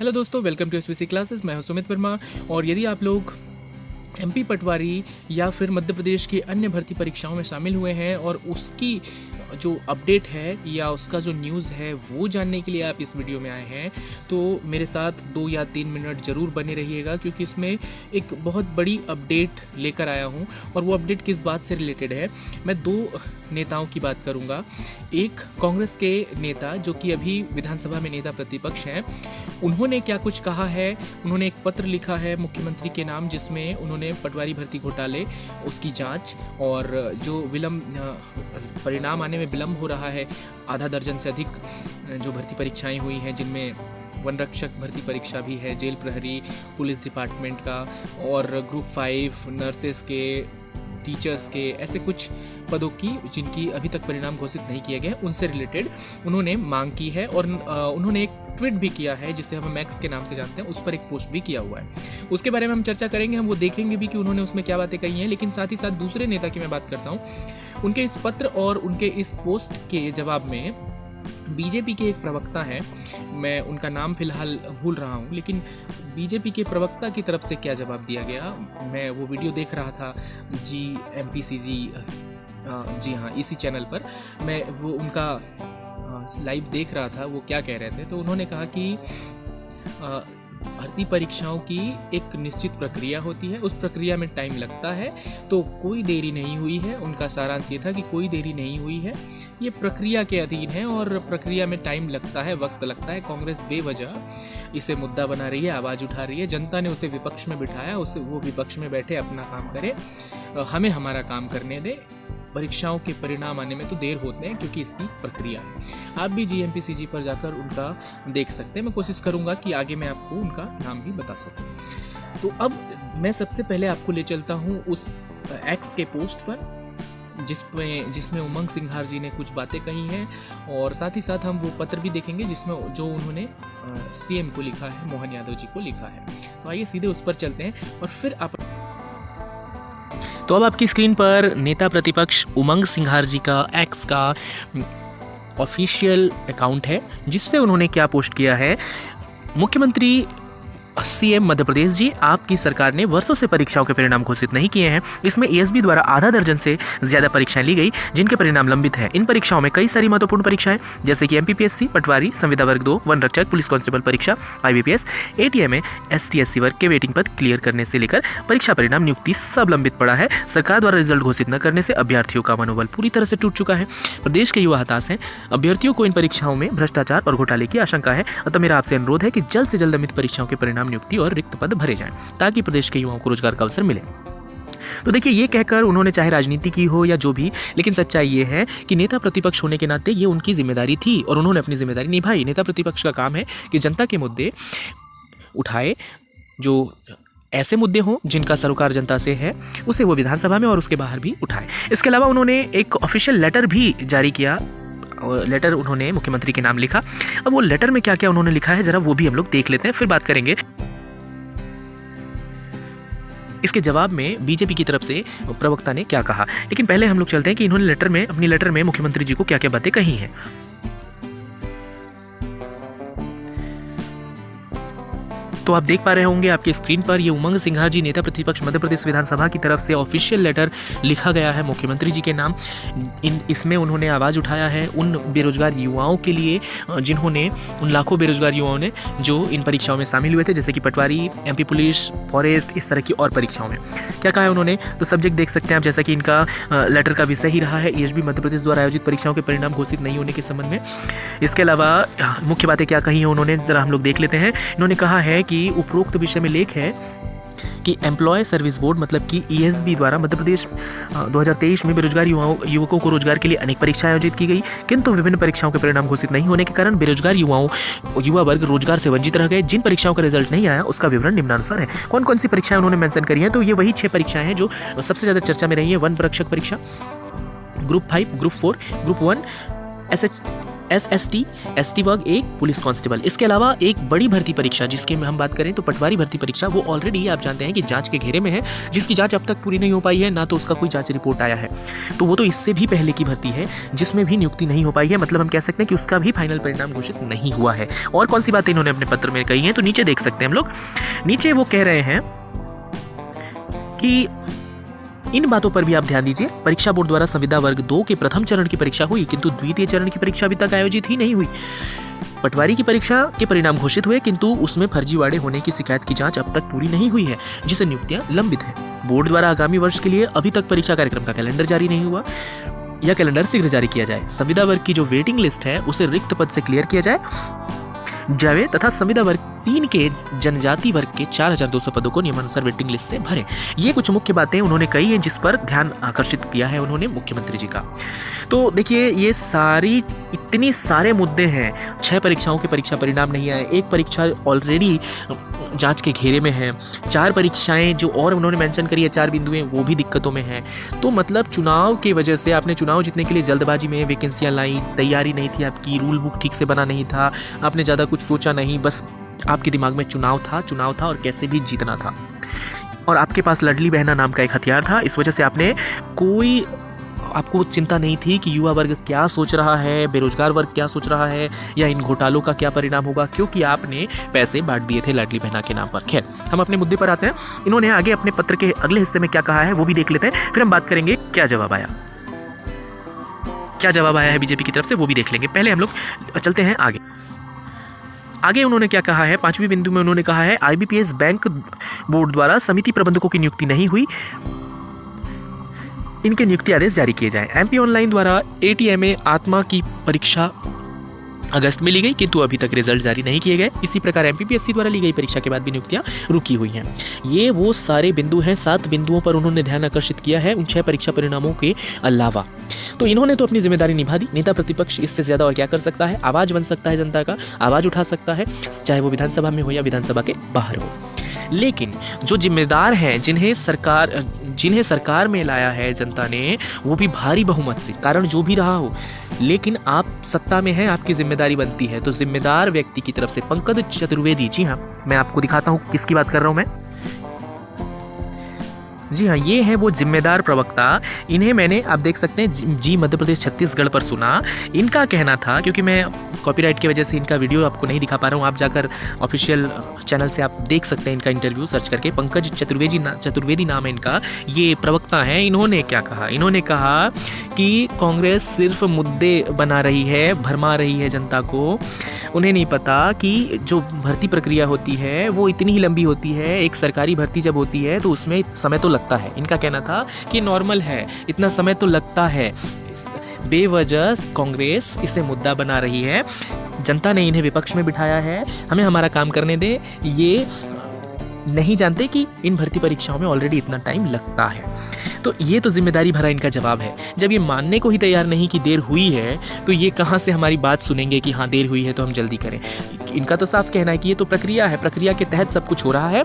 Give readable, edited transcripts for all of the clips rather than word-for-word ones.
Hello दोस्तों, welcome to SPC classes. मैं हूं सुमित वर्मा। और यदि आप लोग एमपी पटवारी या फिर मध्य प्रदेश की अन्य भर्ती परीक्षाओं में शामिल हुए हैं और उसकी जो अपडेट है या उसका जो न्यूज़ है वो जानने के लिए आप इस वीडियो में आए हैं, तो मेरे साथ 2 या 3 मिनट ज़रूर बने रहिएगा, क्योंकि इसमें एक बहुत बड़ी अपडेट लेकर आया हूं। और वो अपडेट किस बात से रिलेटेड है, मैं 2 नेताओं की बात करूंगा। एक कांग्रेस के नेता जो कि अभी विधानसभा में नेता प्रतिपक्ष हैं, उन्होंने क्या कुछ कहा है। उन्होंने एक पत्र लिखा है मुख्यमंत्री के नाम, जिसमें उन्होंने पटवारी भर्ती घोटाले उसकी जांच और जो परिणाम आने में विलम्ब हो रहा है, आधा दर्जन से अधिक जो भर्ती परीक्षाएं हुई हैं, जिनमें वन रक्षक भर्ती परीक्षा भी है, जेल प्रहरी, पुलिस डिपार्टमेंट का, और ग्रुप 5 नर्सेस के, टीचर्स के, ऐसे कुछ पदों की जिनकी अभी तक परिणाम घोषित नहीं किए गए, उनसे रिलेटेड उन्होंने मांग की है। और उन्होंने एक ट्वीट भी किया है, जिसे हम मैक्स के नाम से जानते हैं, उस पर एक पोस्ट भी किया हुआ है। उसके बारे में हम चर्चा करेंगे, हम वो देखेंगे भी कि उन्होंने उसमें क्या बातें कही हैं। लेकिन साथ ही साथ दूसरे नेता की मैं बात करता हूँ। उनके इस पत्र और उनके इस पोस्ट के जवाब में बीजेपी के एक प्रवक्ता हैं, मैं उनका नाम फिलहाल भूल रहा हूँ, लेकिन बीजेपी के प्रवक्ता की तरफ से क्या जवाब दिया गया, मैं वो वीडियो देख रहा था GMPCG, जी हाँ, इसी चैनल पर मैं वो उनका लाइव देख रहा था। वो क्या कह रहे थे, तो उन्होंने कहा कि भर्ती परीक्षाओं की एक निश्चित प्रक्रिया होती है, उस प्रक्रिया में टाइम लगता है, तो कोई देरी नहीं हुई है। उनका सारांश ये था कि कोई देरी नहीं हुई है, ये प्रक्रिया के अधीन है और प्रक्रिया में टाइम लगता है, वक्त लगता है। कांग्रेस बेवजह इसे मुद्दा बना रही है, आवाज़ उठा रही है। जनता ने उसे विपक्ष में बिठाया, उसे वो विपक्ष में बैठे अपना काम करे, हमें हमारा काम करने दे। परीक्षाओं के परिणाम आने में तो देर होते हैं, क्योंकि इसकी प्रक्रिया है। आप भी GMPCG पर जाकर उनका देख सकते हैं। मैं कोशिश करूंगा कि आगे मैं आपको उनका नाम भी बता सकूं। तो अब मैं सबसे पहले आपको ले चलता हूं उस एक्स के पोस्ट पर, जिसमें उमंग सिंघार जी ने कुछ बातें कही हैं, और साथ ही साथ हम वो पत्र भी देखेंगे जिसमें जो उन्होंने CM को लिखा है, मोहन यादव जी को लिखा है। तो आइए सीधे उस पर चलते हैं और फिर आप। तो अब आपकी स्क्रीन पर नेता प्रतिपक्ष उमंग सिंघार जी का एक्स का ऑफिशियल अकाउंट है, जिससे उन्होंने क्या पोस्ट किया है। मुख्यमंत्री CM मध्य प्रदेश जी, आपकी सरकार ने वर्षों से परीक्षाओं के परिणाम घोषित नहीं किए हैं। इसमें ASB द्वारा आधा दर्जन से ज्यादा परीक्षाएं ली गई, जिनके परिणाम लंबित हैं। इन परीक्षाओं में कई सारी महत्वपूर्ण परीक्षाएं, जैसे कि MPPSC, पटवारी, संविदा वर्ग 2, वन रक्षक, पुलिस कांस्टेबल परीक्षा, IBPS, ATMA, ST/SC वर्ग के वेटिंग पद क्लियर करने से लेकर परीक्षा परिणाम नियुक्ति सब लंबित पड़ा है। सरकार द्वारा रिजल्ट घोषित न करने से अभ्यर्थियों का मनोबल पूरी तरह से टूट चुका है। प्रदेश के युवा हताश हैं। अभ्यर्थियों को इन परीक्षाओं में भ्रष्टाचार और घोटाले की आशंका है। अतः मेरा आपसे अनुरोध है कि जल्द से जल्द लंबित परीक्षाओं के परिणाम, नियुक्ति और रिक्त पद भरे जाएं, ताकि प्रदेश के युवाओं को रोजगार का अवसर मिले। तो देखिए, ये कहकर उन्होंने चाहे राजनीति की हो या जो भी, लेकिन सच्चाई ये है कि नेता प्रतिपक्ष होने के नाते ये उनकी जिम्मेदारी थी और उन्होंने अपनी जिम्मेदारी निभाई। नेता प्रतिपक्ष का काम है कि जनता के मुद्दे उठाए, जो ऐसे मुद्दे हों जिनका सरोकार जनता से है, उसे वो विधानसभा में और उसके बाहर भी उठाए। इसके अलावा उन्होंने एक ऑफिशियल लेटर भी जारी किया। लेटर उन्होंने मुख्यमंत्री के नाम लिखा। अब वो लेटर में क्या क्या उन्होंने लिखा है, जरा वो भी हम लोग देख लेते हैं, फिर बात करेंगे। इसके जवाब में बीजेपी की तरफ से प्रवक्ता ने क्या कहा, लेकिन पहले हम लोग चलते हैं कि इन्होंने अपनी लेटर में मुख्यमंत्री जी को क्या क्या बातें कही हैं। तो आप देख पा रहे होंगे आपके स्क्रीन पर, ये उमंग सिंघार जी, नेता प्रतिपक्ष मध्य प्रदेश विधानसभा की तरफ से ऑफिशियल लेटर लिखा गया है मुख्यमंत्री जी के नाम। इसमें उन्होंने आवाज़ उठाया है उन बेरोजगार युवाओं के लिए, जिन्होंने, उन लाखों बेरोजगार युवाओं ने जो इन परीक्षाओं में शामिल हुए थे, जैसे कि पटवारी, MP पुलिस, फॉरेस्ट, इस तरह की और परीक्षाओं में। क्या कहा है उन्होंने, तो सब्जेक्ट देख सकते हैं आप, जैसा कि इनका लेटर का विषय ही रहा है ASB मध्य प्रदेश द्वारा आयोजित परीक्षाओं के परिणाम घोषित नहीं होने के संबंध में। इसके अलावा मुख्य बातें क्या कही हैं उन्होंने, जरा हम लोग देख लेते हैं। इन्होंने कहा है कि उपरोक्त विषय में लेख है कि एम्प्लॉय सर्विस बोर्ड मतलब कि ESB द्वारा मध्य प्रदेश 2023 में बेरोजगार युवकों को रोजगार के लिए अनेक परीक्षाएं आयोजित की गई, किंतु विभिन्न परीक्षाओं के परिणाम घोषित नहीं होने के कारण बेरोजगार युवा वर्ग रोजगार से वंचित रह गए। जिन परीक्षाओं का रिजल्ट नहीं आया, उसका विवरण निम्नानुसार है। कौन कौन सी परीक्षाएं उन्होंने मेंशन करी हैं, तो ये वही 6 परीक्षाएं हैं जो सबसे ज्यादा चर्चा में रही है। वन रक्षक परीक्षा, group 5, group 4, group 1, SST, ST वर्ग 1 पुलिस कांस्टेबल। इसके अलावा एक बड़ी भर्ती परीक्षा जिसके में हम बात करें तो पटवारी भर्ती परीक्षा, वो ऑलरेडी आप जानते हैं कि जांच के घेरे में है, जिसकी जांच अब तक पूरी नहीं हो पाई है, ना तो उसका कोई जांच रिपोर्ट आया है। तो वो तो इससे भी पहले की भर्ती है जिसमें भी नियुक्ति नहीं हो पाई है, मतलब हम कह सकते हैं कि उसका भी फाइनल परिणाम घोषित नहीं हुआ है। और कौन सी बातें इन्होंने अपने पत्र में कही हैं, तो नीचे देख सकते हैं हम लोग। नीचे वो कह रहे हैं कि इन बातों पर भी आप ध्यान दीजिए। परीक्षा बोर्ड द्वारा संविदा वर्ग 2 के प्रथम चरण की परीक्षा हुई, किंतु द्वितीय चरण की परीक्षा अभी तक आयोजित ही नहीं हुई। पटवारी की परीक्षा के परिणाम घोषित हुए, किंतु उसमें फर्जीवाड़े होने की शिकायत की जांच अब तक पूरी नहीं हुई है, जिससे नियुक्तियां लंबित हैं। बोर्ड द्वारा आगामी वर्ष के लिए अभी तक परीक्षा कार्यक्रम का कैलेंडर जारी नहीं हुआ, यह कैलेंडर शीघ्र जारी किया जाए। संविदा वर्ग की जो वेटिंग लिस्ट है उसे रिक्त पद से क्लियर किया जाए तथा संविदा वर्ग 3 के जनजाति वर्ग के 4200 पदों को नियमानुसार वेटिंग लिस्ट से भरें। ये कुछ मुख्य बातें उन्होंने कही हैं जिस पर ध्यान आकर्षित किया है उन्होंने मुख्यमंत्री जी का। तो देखिए, ये इतनी सारे मुद्दे हैं। 6 परीक्षाओं के परीक्षा परिणाम नहीं आए, एक परीक्षा ऑलरेडी जांच के घेरे में है, 4 परीक्षाएं जो और उन्होंने मेंशन करी है, 4 बिंदुएं, वो भी दिक्कतों में हैं। तो मतलब चुनाव की वजह से आपने चुनाव जीतने के लिए जल्दबाजी में वैकेंसियां लाई, तैयारी नहीं थी आपकी, रूल बुक ठीक से बना नहीं था, आपने ज़्यादा कुछ सोचा नहीं, बस आपके दिमाग में चुनाव था और कैसे भी जीतना था, और आपके पास लाडली बहना नाम का एक हथियार था। इस वजह से आपको चिंता नहीं थी कि युवा वर्ग क्या सोच रहा है, बेरोजगार वर्ग क्या सोच रहा है, या इन घोटालों का क्या परिणाम होगा, क्योंकि आपने पैसे बांट दिए थे लाडली बहना के नाम पर। खैर, हम अपने मुद्दे पर आते हैं। इन्होंने आगे अपने पत्र के अगले हिस्से में क्या कहा है वो भी देख लेते हैं, फिर हम बात करेंगे क्या जवाब आया है बीजेपी की तरफ से, वो भी देख लेंगे। पहले हम लोग चलते हैं आगे उन्होंने क्या कहा है। 5वीं बिंदु में उन्होंने कहा है IBPS बैंक बोर्ड द्वारा समिति प्रबंधकों की नियुक्ति नहीं हुई, इनके नियुक्ति आदेश जारी किए जाएं। MP ऑनलाइन द्वारा ATMA आत्मा की परीक्षा अगस्त में ली गई, किंतु अभी तक रिजल्ट जारी नहीं किए गए। इसी प्रकार MPPSC द्वारा ली गई परीक्षा के बाद भी नियुक्तियां रुकी हुई हैं। ये वो सारे बिंदु हैं, 7 बिंदुओं पर उन्होंने ध्यान आकर्षित किया है उन 6 परीक्षा परिणामों के अलावा। तो इन्होंने तो अपनी जिम्मेदारी निभा दी। नेता प्रतिपक्ष इससे ज्यादा और क्या कर सकता है? आवाज बन सकता है, जनता का आवाज उठा सकता है, चाहे वो विधानसभा में हो या विधानसभा के बाहर हो। लेकिन जो जिम्मेदार हैं, जिन्हें सरकार में लाया है जनता ने, वो भी भारी बहुमत से, कारण जो भी रहा हो, लेकिन आप सत्ता में हैं, आपकी जिम्मेदारी बनती है। तो जिम्मेदार व्यक्ति की तरफ से पंकज चतुर्वेदी, जी हाँ, मैं आपको दिखाता हूँ किसकी बात कर रहा हूँ मैं। जी हाँ, ये है वो जिम्मेदार प्रवक्ता। इन्हें मैंने, आप देख सकते हैं, जी मध्य प्रदेश छत्तीसगढ़ पर सुना। इनका कहना था, क्योंकि मैं कॉपीराइट की वजह से इनका वीडियो आपको नहीं दिखा पा रहा हूँ, आप जाकर ऑफिशियल चैनल से आप देख सकते हैं इनका इंटरव्यू सर्च करके। पंकज चतुर्वेदी नाम है इनका, ये प्रवक्ता हैं। इन्होंने क्या कहा? इन्होंने कहा कि कांग्रेस सिर्फ मुद्दे बना रही है, भरमा रही है जनता को। उन्हें नहीं पता कि जो भर्ती प्रक्रिया होती है वो इतनी ही लंबी होती है। एक सरकारी भर्ती जब होती है तो उसमें समय तो लगता है। इनका कहना था कि नॉर्मल है, इतना समय तो लगता है, बेवजह कांग्रेस इसे मुद्दा बना रही है। जनता ने इन्हें विपक्ष में बिठाया है, हमें हमारा काम करने दे। ये नहीं जानते कि इन भर्ती परीक्षाओं में ऑलरेडी इतना टाइम लगता है। तो ये तो जिम्मेदारी भरा इनका जवाब है। जब ये मानने को ही तैयार नहीं कि देर हुई है, तो ये कहाँ से हमारी बात सुनेंगे कि हाँ देर हुई है तो हम जल्दी करें। इनका तो साफ कहना है कि ये तो प्रक्रिया है, प्रक्रिया के तहत सब कुछ हो रहा है,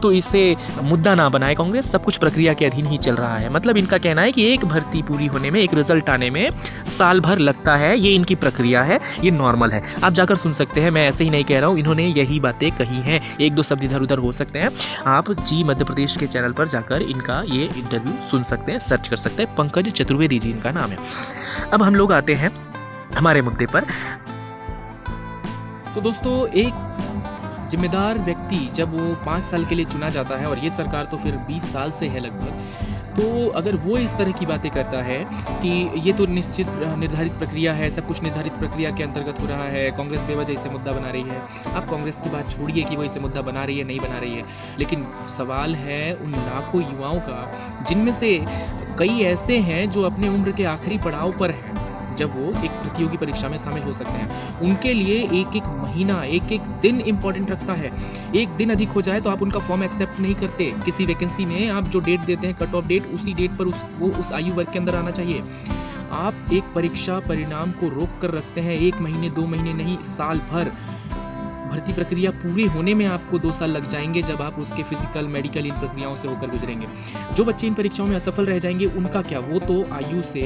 तो इसे मुद्दा ना बनाए कांग्रेस, सब कुछ प्रक्रिया के अधीन ही चल रहा है। मतलब इनका कहना है कि एक भर्ती पूरी होने में, एक रिजल्ट आने में साल भर लगता है, ये इनकी प्रक्रिया है, ये नॉर्मल है। आप जाकर सुन सकते हैं, मैं ऐसे ही नहीं कह रहा हूँ, इन्होंने यही बातें कही हैं। 1-2 शब्द इधर उधर हो सकते हैं, आप जी मध्य प्रदेश के चैनल पर जाकर इनका ये इंटरव्यू सुन सकते हैं, सर्च कर सकते हैं। पंकज चतुर्वेदी जी इनका नाम है। अब हम लोग आते हैं हमारे मुद्दे पर। तो दोस्तों, एक जिम्मेदार व्यक्ति जब वो 5 साल के लिए चुना जाता है, और ये सरकार तो फिर 20 साल से है लगभग, तो अगर वो इस तरह की बातें करता है कि ये तो निश्चित निर्धारित प्रक्रिया है, सब कुछ निर्धारित प्रक्रिया के अंतर्गत हो रहा है, कांग्रेस बेवजह इसे मुद्दा बना रही है। आप कांग्रेस की बात छोड़िए कि वो इसे मुद्दा बना रही है नहीं बना रही है, लेकिन सवाल है उन लाखों युवाओं का, जिनमें से कई ऐसे हैं जो अपने उम्र के आखिरी पड़ाव पर हैं, जब वो एक प्रतियोगी परीक्षा में शामिल हो सकते हैं। उनके लिए एक एक महीना, एक एक दिन इंपॉर्टेंट रखता है। एक दिन अधिक हो जाए तो आप उनका फॉर्म एक्सेप्ट नहीं करते। किसी वैकेंसी में आप जो डेट देते हैं, कट ऑफ डेट, उसी डेट पर वो उस आयु वर्ग के अंदर आना चाहिए। आप एक परीक्षा परिणाम को रोक कर रखते हैं, 1 महीने 2 महीने नहीं, साल भर। भर्ती प्रक्रिया पूरी होने में आपको 2 साल लग जाएंगे जब आप उसके फिजिकल मेडिकल इन प्रक्रियाओं से होकर गुजरेंगे। जो बच्चे इन परीक्षाओं में असफल रह जाएंगे उनका क्या, वो तो आयु से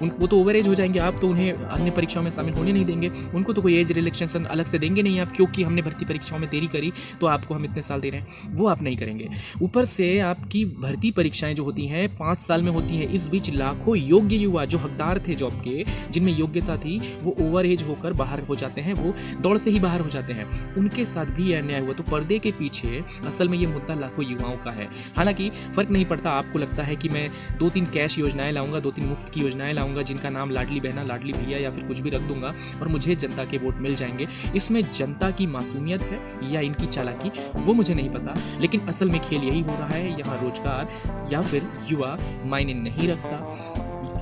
वो तो ओवर एज हो जाएंगे, आप तो उन्हें अन्य परीक्षाओं में शामिल होने नहीं देंगे, उनको तो कोई एज रिलैक्सेशन अलग से देंगे नहीं आप, क्योंकि हमने भर्ती परीक्षाओं में देरी करी तो आपको हम इतने साल दे रहे हैं, वो आप नहीं करेंगे। ऊपर से आपकी भर्ती परीक्षाएं जो होती हैं 5 साल में होती हैं, इस बीच लाखों योग्य युवा जो हकदार थे जॉब के, जिनमें योग्यता थी, वो ओवर एज होकर बाहर हो जाते हैं, वो दौड़ से ही बाहर हो जाते हैं, उनके साथ भी यह अन्याय हुआ। तो पर्दे के पीछे असल में ये मुद्दा लाखों युवाओं का है। हालांकि फर्क नहीं पड़ता, आपको लगता है कि मैं 2-3 कैश योजनाएं लाऊंगा, 2-3 मुफ्त की योजनाएं लाऊंगा जिनका नाम लाडली बहना, लाडली भैया या फिर कुछ भी रख दूंगा और मुझे जनता के वोट मिल जाएंगे। इसमें जनता की मासूमियत है या इनकी चालाकी, वो मुझे नहीं पता, लेकिन असल में खेल यही हो रहा है। यहाँ रोजगार या फिर युवा मायने नहीं रखता,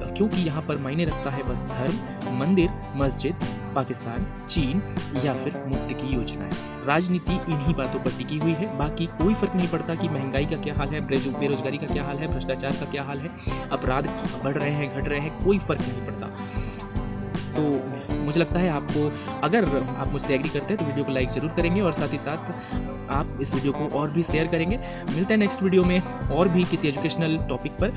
क्योंकि यहाँ पर मायने रखता है बस धर्म, मंदिर, मस्जिद, पाकिस्तान, चीन या फिर मुफ्त की योजनाएं। राजनीति इन्हीं बातों पर टिकी हुई है, बाकी कोई फर्क नहीं पड़ता कि महंगाई का क्या हाल है, बेरोजगारी का क्या हाल है, भ्रष्टाचार का क्या हाल है, अपराध बढ़ रहे हैं, घट रहे हैं, कोई फर्क नहीं पड़ता। तो मुझे लगता है आपको, अगर आप मुझसे एग्री करते हैं तो वीडियो को लाइक ज़रूर करेंगे और साथ ही साथ आप इस वीडियो को और भी शेयर करेंगे। मिलते हैं नेक्स्ट वीडियो में और भी किसी एजुकेशनल टॉपिक पर।